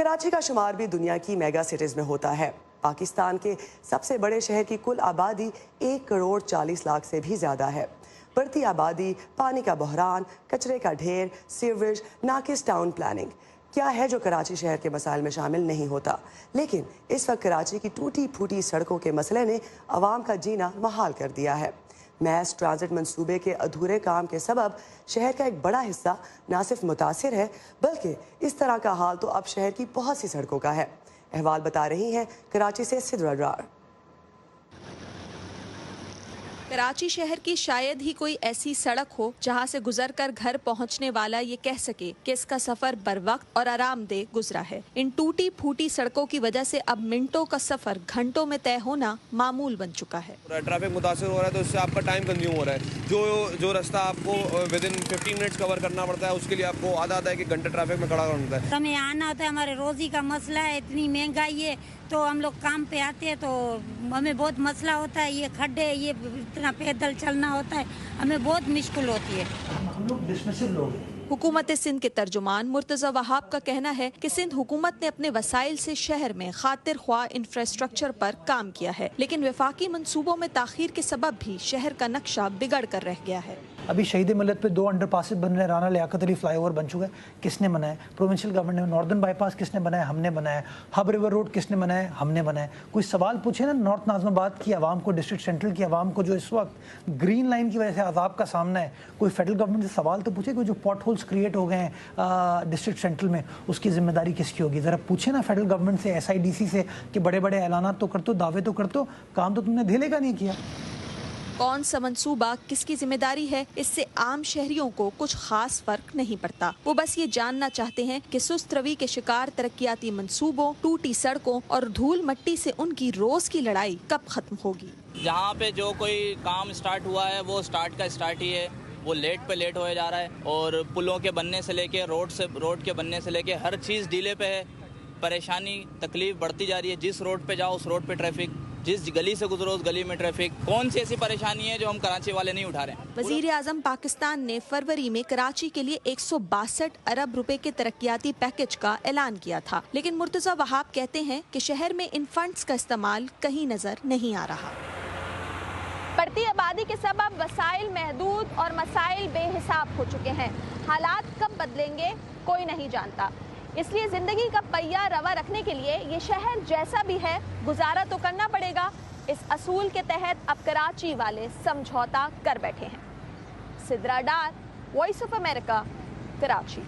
कराची का शुमार भी दुनिया की मेगा सिटीज में होता है। पाकिस्तान के सबसे बड़े शहर की कुल आबादी 1 करोड़ 40 लाख से भी ज्यादा है। बढ़ती आबादी, पानी का बहरान, कचरे का ढेर, सीवरेज, नाकिस टाउन प्लानिंग क्या है जो कराची शहर के मसाइल में शामिल नहीं होता। लेकिन इस वक्त कराची की टूटी फूटी सड़कों के मसले ने आवाम का जीना महाल कर दिया है। मैस ट्रांजिट मंसूबे के अधूरे काम के सबब शहर का एक बड़ा हिस्सा न सिर्फ मुतासिर है, बल्कि इस तरह का हाल तो अब शहर की बहुत सी सड़कों का है। अहवाल बता रही हैं कराची से सिद्रा डार। कराची शहर की शायद ही कोई ऐसी सड़क हो जहां से गुजरकर घर पहुंचने वाला ये कह सके कि इसका सफर बरवक्त और आरामदेह गुजरा है। इन टूटी फूटी सड़कों की वजह से अब मिनटों का सफर घंटों में तय होना मामूल बन चुका है। ट्रैफिक मुतासिर हो रहा है तो इससे आपका टाइम कंज्यूम हो रहा है। जो रास्ता आपको विद इन 15 मिनट्स कवर करना पड़ता है, उसके लिए आपको आधा एक घंटे ट्रैफिक में खड़ा होना होता है। हमें आना होता है, हमारे रोजी का मसला है, इतनी महंगाई है तो हम लोग काम पे आते हैं तो हमें बहुत मसला होता है। ये खड्डे, ये इतना पैदल चलना होता है, हमें बहुत मुश्किल होती है। हम लोग डिसमिसिव लोग हैं। हुकूमत सिंध के तर्जुमान मुर्तज़ा वहाब का कहना है कि सिंध हुकूमत ने अपने वसाइल से शहर में खातिर ख्वाह इंफ्रास्ट्रक्चर पर काम किया है, लेकिन वफाकी मंसूबों में ताखीर के सबब भी शहर का नक्शा बिगड़ कर रह गया है। अभी शहीद मिलत पे 2 अंडरपासेस बन रहे हैं, राना लियाकत अली फ्लाईओवर बन चुका है, किसने बनाया? प्रोविंशियल गवर्नमेंट ने। नॉर्दर्न बाईपास किसने बनाया? हमने बनाया। हब रिवर रोड किसने बनाया? हमने बनाया। कोई सवाल पूछे ना नॉर्थ नाज़िमाबाद की आवाम को, डिस्ट्रिक्ट सेंट्रल की आवाम को जो इस वक्त ग्रीन लाइन की वजह से अजाब का सामना है, कोई फेडरल गवर्नमेंट से सवाल तो पूछे? कोई जो पॉट होल्स क्रिएट हो गए हैं डिस्ट्रिक्ट सेंट्रल में, उसकी जिम्मेदारी किसकी होगी? ज़रा पूछे ना फेडरल गवर्नमेंट से, SIDC से कि बड़े बड़े ऐलान तो करते हो, दावे तो करते हो, काम तो तुमने धेले का नहीं किया। कौन सा मंसूबा किसकी जिम्मेदारी है, इससे आम शहरियों को कुछ खास फर्क नहीं पड़ता। वो बस ये जानना चाहते हैं कि सुस्त रवि के शिकार तरक्याती मंसूबों, टूटी सड़कों और धूल मट्टी से उनकी रोज की लड़ाई कब खत्म होगी। जहाँ पे जो कोई काम स्टार्ट हुआ है वो स्टार्ट का स्टार्ट ही है, वो लेट पे लेट होए जा रहा है और पुलों के बनने से लेके रोड के बनने से लेके हर चीज़ डीले पे है। परेशानी तकलीफ बढ़ती जा रही है। जिस रोड पे जाओ उस रोड पे ट्रैफिक, जिस गली से गुजरो उस गली में ट्रैफिक। कौन सी ऐसी परेशानी है जो हम कराची वाले नहीं उठा रहे हैं? वजीर आजम पाकिस्तान ने फरवरी में कराची के लिए 162 अरब रुपए के तरक्याती पैकेज का ऐलान किया था, लेकिन मुर्तज़ा वहाब कहते हैं कि शहर में इन फंड्स का इस्तेमाल कहीं नजर नहीं आ रहा। बढ़ती आबादी के सबब वसाइल महदूद और मसाइल बेहिसाब हो चुके हैं। हालात कब बदलेंगे कोई नहीं जानता, इसलिए जिंदगी का पहिया रवा रखने के लिए ये शहर जैसा भी है गुजारा तो करना पड़ेगा। इस असूल के तहत अब कराची वाले समझौता कर बैठे हैं। सिद्रा डार, वॉइस ऑफ अमेरिका, कराची।